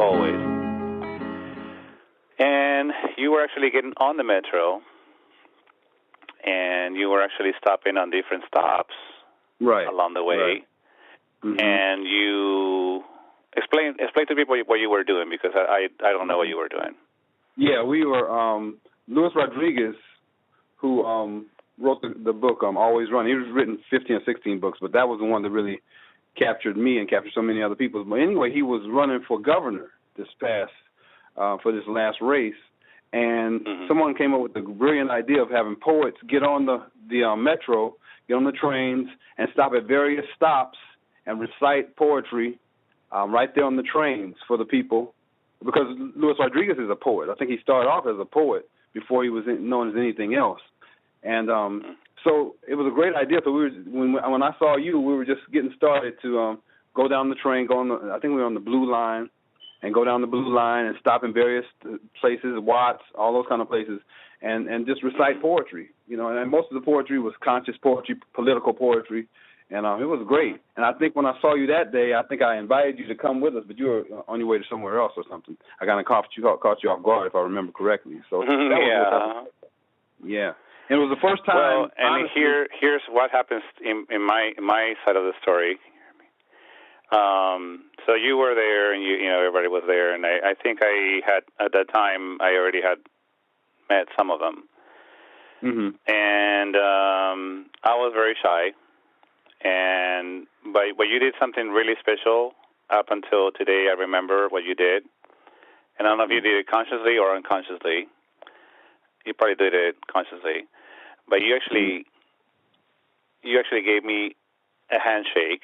always. And you were actually getting on the metro, and you were actually stopping on different stops along the way. Right. Mm-hmm. And you explain to people what you were doing, because I don't know what you were doing. Yeah, we were Luis Rodriguez, who wrote the book Always Run. He was written 15 or 16 books, but that was the one that really captured me and captured so many other people. But anyway, he was running for governor for this last race, and someone came up with the brilliant idea of having poets get on the metro, get on the trains, and stop at various stops and recite poetry right there on the trains for the people. Because Luis Rodriguez is a poet. I think he started off as a poet before he was known as anything else. And so it was a great idea. So when I saw you, we were just getting started to go down the train, I think we were on the Blue Line, and go down the Blue Line and stop in various places, Watts, all those kind of places, and just recite poetry. And most of the poetry was conscious poetry, political poetry, and it was great. And I think when I saw you that day, I think I invited you to come with us, but you were on your way to somewhere else or something. I kind of caught you off guard, if I remember correctly. So that yeah. And it was the first time. Well, and honestly, here's what happens in my side of the story. So you were there, and you know everybody was there, and I think I had at that time I already had met some of them, and I was very shy, but you did something really special up until today. I remember what you did, and I don't know if you did it consciously or unconsciously. You probably did it consciously, but you actually gave me a handshake.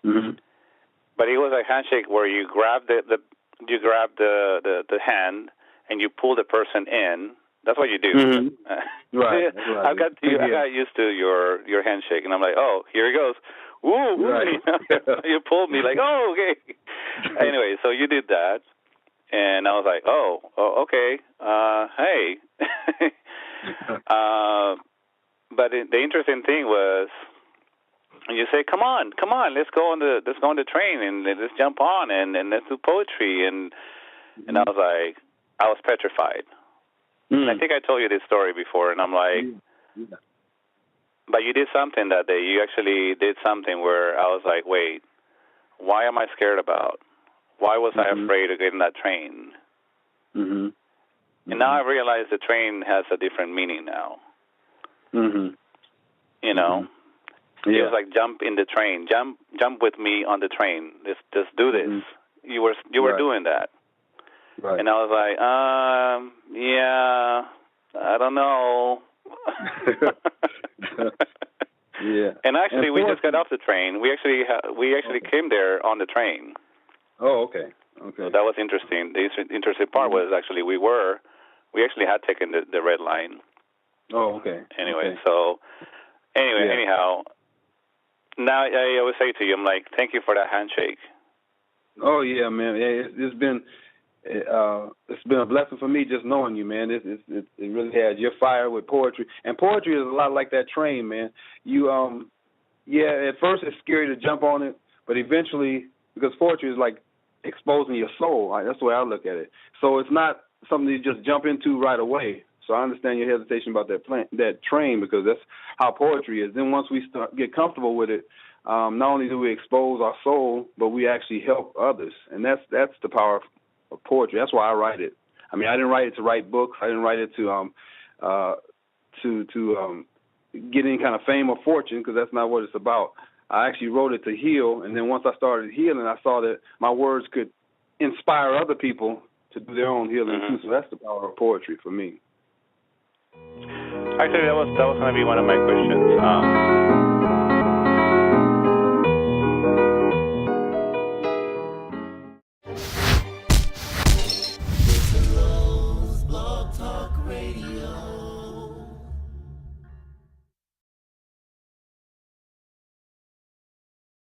But it was a handshake where you grabbed the hand and you pull the person in. That's what you do. Right. I got used to your handshake, and I'm like, oh, here he goes. Woo! Right. You pulled me like, oh, okay. Anyway, so you did that, and I was like, oh okay. Hey. But the interesting thing was, and you say, come on, let's go on the train and let's jump on and let's do poetry, and I was petrified. And I think I told you this story before, and I'm like, but you did something that day. You actually did something where I was like, wait, why am I scared about? Why was I afraid of getting that train? And now I realize the train has a different meaning now. You know. It was like, jump in the train, jump with me on the train. Just do this. You were doing that, and I was like, yeah, I don't know. And actually, we just got off the train. We actually came there on the train. Oh, okay. So that was interesting. The interesting part was actually we actually had taken the red line. Oh, okay. Anyway, anyhow. Now I always say to you, I'm like, thank you for that handshake. Oh yeah, man. It's been a blessing for me just knowing you, man. It really has. You're fire with poetry, and poetry is a lot like that train, man. You at first it's scary to jump on it, but eventually, because poetry is like exposing your soul. That's the way I look at it. So it's not something you just jump into right away. So I understand your hesitation about that train, because that's how poetry is. Then once we get comfortable with it, not only do we expose our soul, but we actually help others, and that's the power of poetry. That's why I write it. I mean, I didn't write it to write books. I didn't write it to get any kind of fame or fortune, because that's not what it's about. I actually wrote it to heal, and then once I started healing, I saw that my words could inspire other people to do their own healing too. So that's the power of poetry for me. Actually, that was going to be one of my questions.